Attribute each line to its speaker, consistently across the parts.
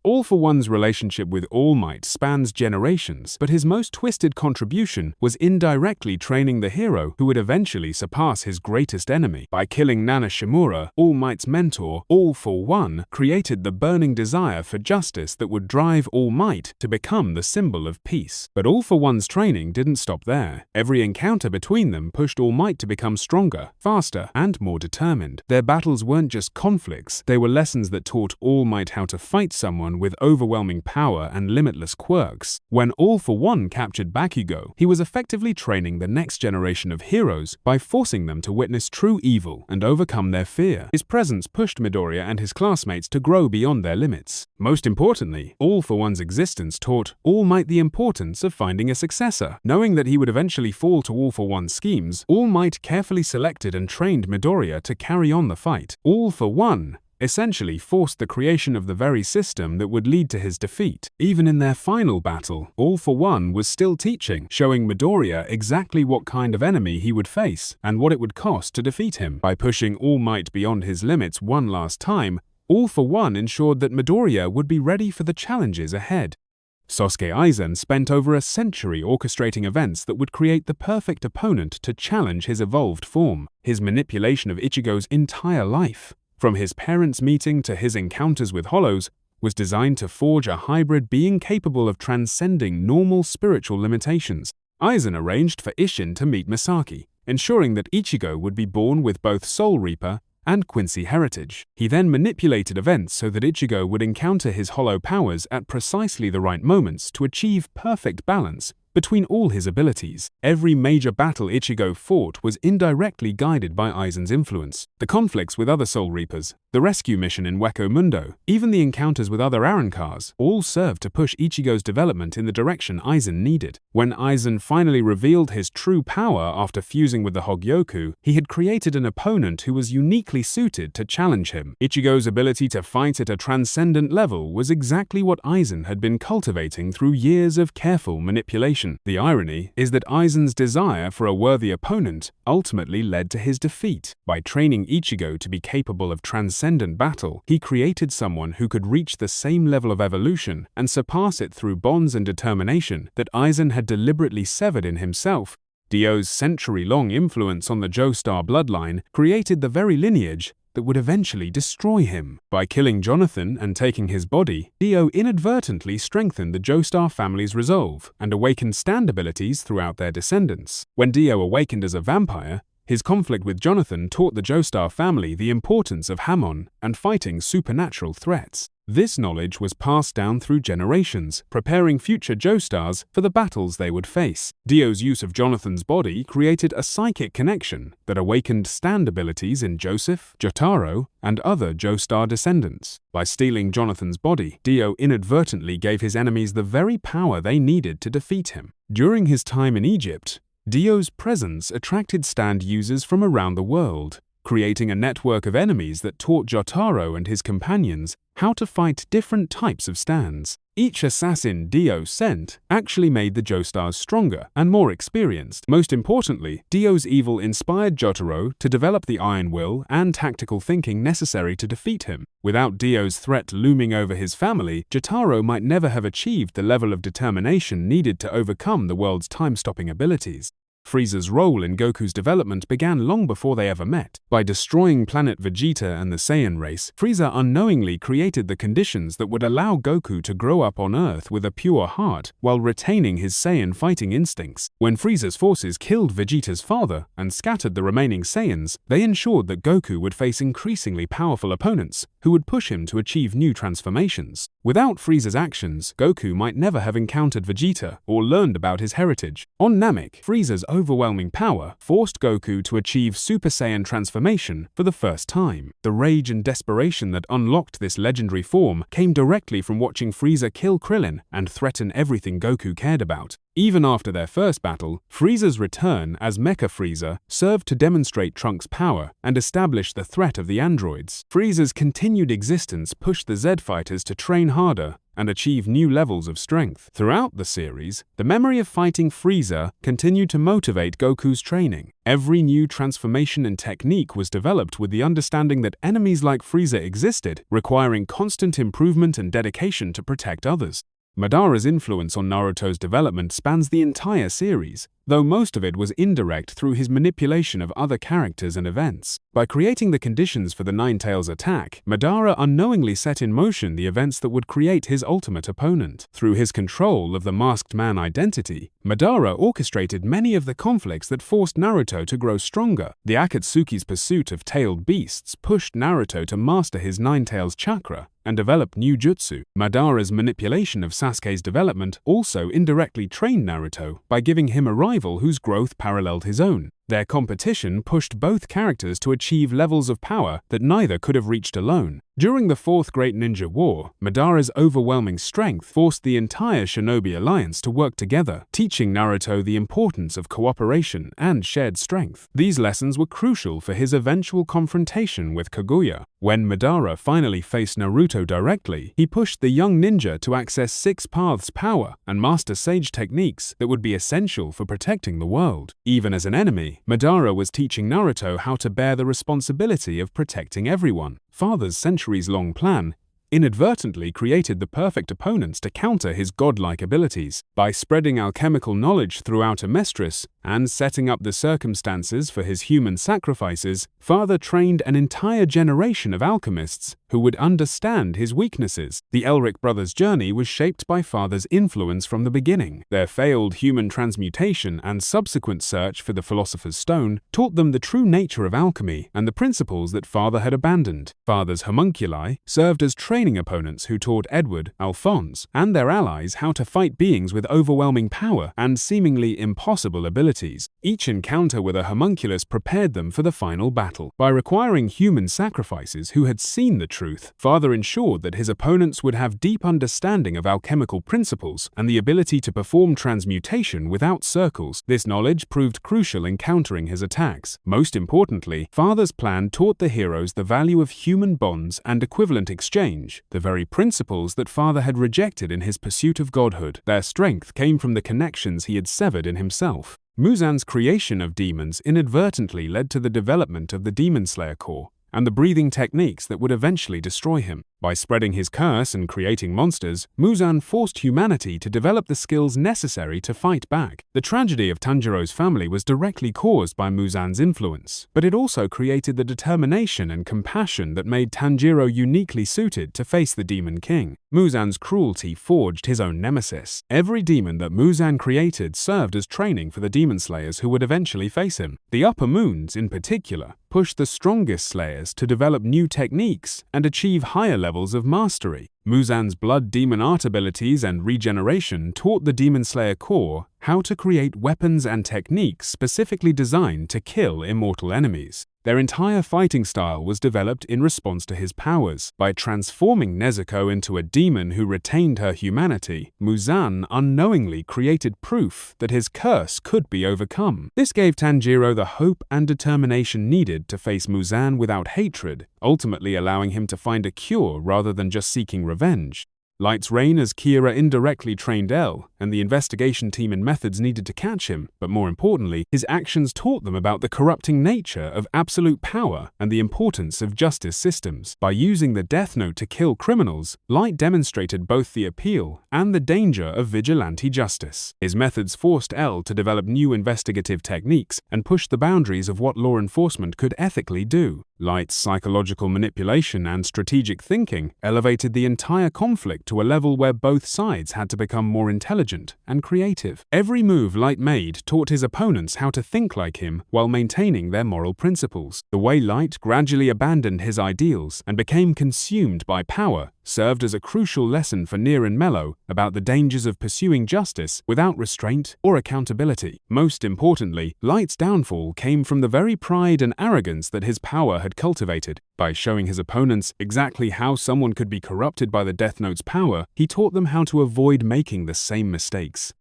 Speaker 1: All for One's relationship with All Might spans generations, but his most twisted contribution was indirectly training the hero who would eventually surpass his greatest enemy. By killing Nana Shimura, All Might's mentor, All for One created the burning desire for justice that would drive All Might to become the symbol of peace. But All for One's training didn't stop there. Every encounter between them pushed All Might to become stronger, faster, and more determined. Their battles weren't just conflicts, they were lessons that taught All Might how to fight someone with overwhelming power and limitless quirks. When All for One captured Bakugo, he was effectively training the next generation of heroes by forcing them to witness true evil and overcome their fear. His presence pushed Midoriya and his classmates to grow beyond their limits. Most importantly, All for One's existence taught All Might the importance of finding a successor. Knowing that he would eventually fall to All for One's schemes, All Might carefully selected and trained Midoriya to carry on the fight. All for One essentially forced the creation of the very system that would lead to his defeat. Even in their final battle, All for One was still teaching, showing Midoriya exactly what kind of enemy he would face and what it would cost to defeat him. By pushing All Might beyond his limits one last time, All for One ensured that Midoriya would be ready for the challenges ahead. Sasuke Eizen spent over a century orchestrating events that would create the perfect opponent to challenge his evolved form. His manipulation of Ichigo's entire life, from his parents' meeting to his encounters with Hollows, was designed to forge a hybrid being capable of transcending normal spiritual limitations. Aizen arranged for Isshin to meet Misaki, ensuring that Ichigo would be born with both Soul Reaper and Quincy heritage. He then manipulated events so that Ichigo would encounter his hollow powers at precisely the right moments to achieve perfect balance between all his abilities. Every major battle Ichigo fought was indirectly guided by Aizen's influence. The conflicts with other Soul Reapers, the rescue mission in Weko Mundo, even the encounters with other Arankars, all served to push Ichigo's development in the direction Aizen needed. When Aizen finally revealed his true power after fusing with the Hogyoku, he had created an opponent who was uniquely suited to challenge him. Ichigo's ability to fight at a transcendent level was exactly what Aizen had been cultivating through years of careful manipulation. The irony is that Aizen's desire for a worthy opponent ultimately led to his defeat. By training Ichigo to be capable of transcendent battle, he created someone who could reach the same level of evolution and surpass it through bonds and determination that Aizen had deliberately severed in himself. Dio's century-long influence on the Joestar bloodline created the very lineage that would eventually destroy him. By killing Jonathan and taking his body, Dio inadvertently strengthened the Joestar family's resolve and awakened stand abilities throughout their descendants. When Dio awakened as a vampire, his conflict with Jonathan taught the Joestar family the importance of Hamon and fighting supernatural threats. This knowledge was passed down through generations, preparing future Joestars for the battles they would face. Dio's use of Jonathan's body created a psychic connection that awakened stand abilities in Joseph, Jotaro, and other Joestar descendants. By stealing Jonathan's body, Dio inadvertently gave his enemies the very power they needed to defeat him. During his time in Egypt, Dio's presence attracted stand users from around the world, creating a network of enemies that taught Jotaro and his companions how to fight different types of stands. Each assassin Dio sent actually made the Joestars stronger and more experienced. Most importantly, Dio's evil inspired Jotaro to develop the iron will and tactical thinking necessary to defeat him. Without Dio's threat looming over his family, Jotaro might never have achieved the level of determination needed to overcome the world's time-stopping abilities. Frieza's role in Goku's development began long before they ever met. By destroying planet Vegeta and the Saiyan race, Frieza unknowingly created the conditions that would allow Goku to grow up on Earth with a pure heart while retaining his Saiyan fighting instincts. When Frieza's forces killed Vegeta's father and scattered the remaining Saiyans, they ensured that Goku would face increasingly powerful opponents who would push him to achieve new transformations. Without Frieza's actions, Goku might never have encountered Vegeta or learned about his heritage. On Namek, Frieza's overwhelming power forced Goku to achieve Super Saiyan transformation for the first time. The rage and desperation that unlocked this legendary form came directly from watching Frieza kill Krillin and threaten everything Goku cared about. Even after their first battle, Frieza's return as Mecha Frieza served to demonstrate Trunks' power and establish the threat of the androids. Frieza's continued existence pushed the Z fighters to train harder and achieve new levels of strength. Throughout the series, the memory of fighting Frieza continued to motivate Goku's training. Every new transformation and technique was developed with the understanding that enemies like Frieza existed, requiring constant improvement and dedication to protect others. Madara's influence on Naruto's development spans the entire series, though most of it was indirect through his manipulation of other characters and events. By creating the conditions for the Nine-Tails attack, Madara unknowingly set in motion the events that would create his ultimate opponent. Through his control of the Masked Man identity, Madara orchestrated many of the conflicts that forced Naruto to grow stronger. The Akatsuki's pursuit of tailed beasts pushed Naruto to master his Nine-Tails chakra and develop new jutsu. Madara's manipulation of Sasuke's development also indirectly trained Naruto by giving him a rival whose growth paralleled his own. Their competition pushed both characters to achieve levels of power that neither could have reached alone. During the Fourth Great Ninja War, Madara's overwhelming strength forced the entire Shinobi Alliance to work together, teaching Naruto the importance of cooperation and shared strength. These lessons were crucial for his eventual confrontation with Kaguya. When Madara finally faced Naruto directly, he pushed the young ninja to access Six Paths power and master sage techniques that would be essential for protecting the world. Even as an enemy, Madara was teaching Naruto how to bear the responsibility of protecting everyone. Father's centuries-long plan inadvertently created the perfect opponents to counter his godlike abilities. By spreading alchemical knowledge throughout Amestris and setting up the circumstances for his human sacrifices, Father trained an entire generation of alchemists who would understand his weaknesses. The Elric brothers' journey was shaped by Father's influence from the beginning. Their failed human transmutation and subsequent search for the Philosopher's Stone taught them the true nature of alchemy and the principles that Father had abandoned. Father's homunculi served as training opponents who taught Edward, Alphonse, and their allies how to fight beings with overwhelming power and seemingly impossible abilities. Each encounter with a homunculus prepared them for the final battle. By requiring human sacrifices who had seen the truth, Father ensured that his opponents would have deep understanding of alchemical principles and the ability to perform transmutation without circles. This knowledge proved crucial in countering his attacks. Most importantly, Father's plan taught the heroes the value of human bonds and equivalent exchange, the very principles that Father had rejected in his pursuit of godhood. Their strength came from the connections he had severed in himself. Muzan's creation of demons inadvertently led to the development of the Demon Slayer core and the breathing techniques that would eventually destroy him. By spreading his curse and creating monsters, Muzan forced humanity to develop the skills necessary to fight back. The tragedy of Tanjiro's family was directly caused by Muzan's influence, but it also created the determination and compassion that made Tanjiro uniquely suited to face the Demon King. Muzan's cruelty forged his own nemesis. Every demon that Muzan created served as training for the demon slayers who would eventually face him. The Upper Moons, in particular, pushed the strongest slayers to develop new techniques and achieve higher levels of mastery. Muzan's blood demon art abilities and regeneration taught the Demon Slayer core how to create weapons and techniques specifically designed to kill immortal enemies. Their entire fighting style was developed in response to his powers. By transforming Nezuko into a demon who retained her humanity, Muzan unknowingly created proof that his curse could be overcome. This gave Tanjiro the hope and determination needed to face Muzan without hatred, ultimately allowing him to find a cure rather than just seeking revenge. Light's reign as Kira indirectly trained L, and the investigation team and methods needed to catch him, but more importantly, his actions taught them about the corrupting nature of absolute power and the importance of justice systems. By using the Death Note to kill criminals, Light demonstrated both the appeal and the danger of vigilante justice. His methods forced L to develop new investigative techniques and push the boundaries of what law enforcement could ethically do. Light's psychological manipulation and strategic thinking elevated the entire conflict to a level where both sides had to become more intelligent and creative. Every move Light made taught his opponents how to think like him while maintaining their moral principles. The way Light gradually abandoned his ideals and became consumed by power served as a crucial lesson for Nier and Mello about the dangers of pursuing justice without restraint or accountability. Most importantly, Light's downfall came from the very pride and arrogance that his power had cultivated. By showing his opponents exactly how someone could be corrupted by the Death Note's power, he taught them how to avoid making the same mistakes.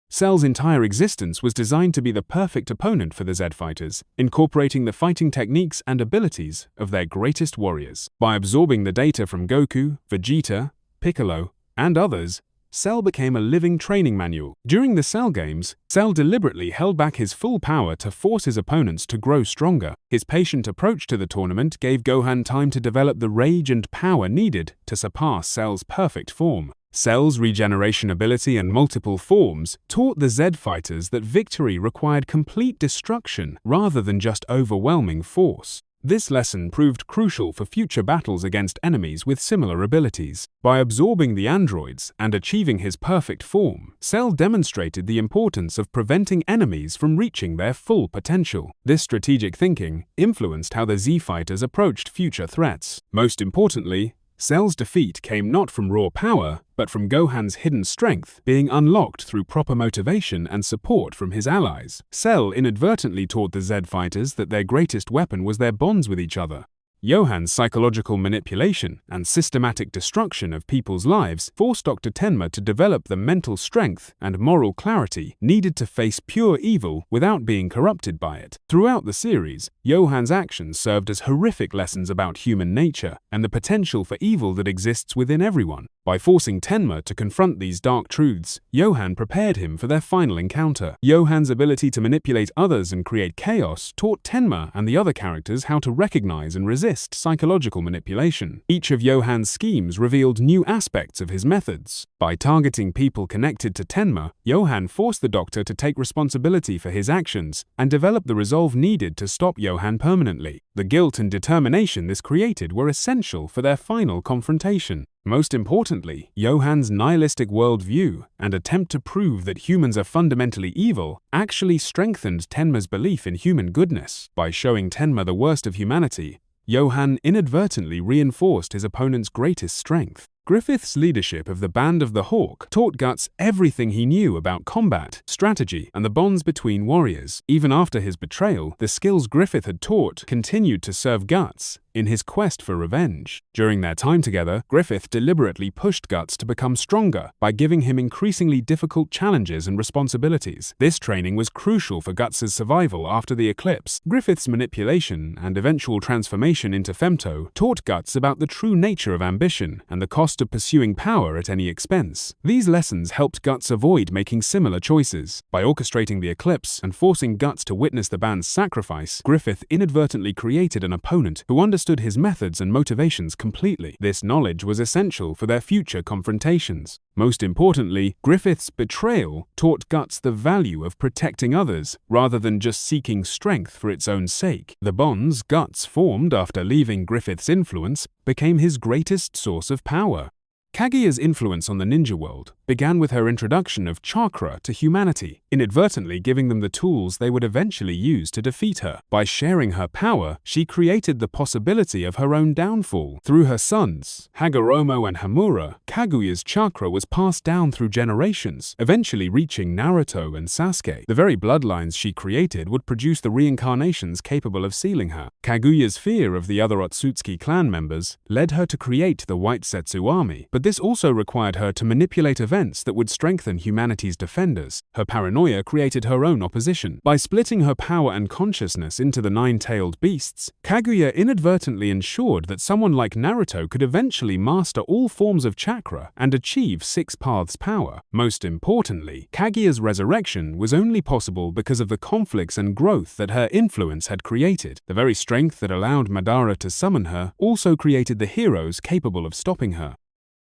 Speaker 1: Cell's entire existence was designed to be the perfect opponent for the Z-Fighters, incorporating the fighting techniques and abilities of their greatest warriors. By absorbing the data from Goku, Vegeta, Piccolo, and others, Cell became a living training manual. During the Cell Games, Cell deliberately held back his full power to force his opponents to grow stronger. His patient approach to the tournament gave Gohan time to develop the rage and power needed to surpass Cell's perfect form. Cell's regeneration ability and multiple forms taught the Z fighters that victory required complete destruction rather than just overwhelming force. This lesson proved crucial for future battles against enemies with similar abilities. By absorbing the androids and achieving his perfect form, Cell demonstrated the importance of preventing enemies from reaching their full potential. This strategic thinking influenced how the Z fighters approached future threats. Most importantly, Cell's defeat came not from raw power, but from Gohan's hidden strength being unlocked through proper motivation and support from his allies. Cell inadvertently taught the Z fighters that their greatest weapon was their bonds with each other. Gohan's psychological manipulation and systematic destruction of people's lives forced Dr. Tenma to develop the mental strength and moral clarity needed to face pure evil without being corrupted by it. Throughout the series, Gohan's actions served as horrific lessons about human nature and the potential for evil that exists within everyone. By forcing Tenma to confront these dark truths, Gohan prepared him for their final encounter. Gohan's ability to manipulate others and create chaos taught Tenma and the other characters how to recognize and resist psychological manipulation. Each of Gohan's schemes revealed new aspects of his methods. By targeting people connected to Tenma, Gohan forced the Doctor to take responsibility for his actions and develop the resolve needed to stop Gohan permanently. The guilt and determination this created were essential for their final confrontation. Most importantly, Gohan's nihilistic worldview and attempt to prove that humans are fundamentally evil actually strengthened Tenma's belief in human goodness. By showing Tenma the worst of humanity, Gohan inadvertently reinforced his opponent's greatest strength. Griffith's leadership of the Band of the Hawk taught Guts everything he knew about combat, strategy, and the bonds between warriors. Even after his betrayal, the skills Griffith had taught continued to serve Guts in his quest for revenge. During their time together, Griffith deliberately pushed Guts to become stronger by giving him increasingly difficult challenges and responsibilities. This training was crucial for Guts' survival after the eclipse. Griffith's manipulation and eventual transformation into Femto taught Guts about the true nature of ambition and the cost of pursuing power at any expense. These lessons helped Guts avoid making similar choices. By orchestrating the eclipse and forcing Guts to witness the band's sacrifice, Griffith inadvertently created an opponent who understood his methods and motivations completely. This knowledge was essential for their future confrontations. Most importantly, Griffith's betrayal taught Guts the value of protecting others rather than just seeking strength for its own sake. The bonds Guts formed after leaving Griffith's influence became his greatest source of power. Kaguya's influence on the ninja world began with her introduction of chakra to humanity, inadvertently giving them the tools they would eventually use to defeat her. By sharing her power, she created the possibility of her own downfall. Through her sons, Hagoromo and Hamura, Kaguya's chakra was passed down through generations, eventually reaching Naruto and Sasuke. The very bloodlines she created would produce the reincarnations capable of sealing her. Kaguya's fear of the other Otsutsuki clan members led her to create the White Setsu army, but this also required her to manipulate events that would strengthen humanity's defenders. Her paranoia created her own opposition. By splitting her power and consciousness into the nine-tailed beasts, Kaguya inadvertently ensured that someone like Naruto could eventually master all forms of chakra and achieve Six Paths power. Most importantly, Kaguya's resurrection was only possible because of the conflicts and growth that her influence had created. The very strength that allowed Madara to summon her also created the heroes capable of stopping her.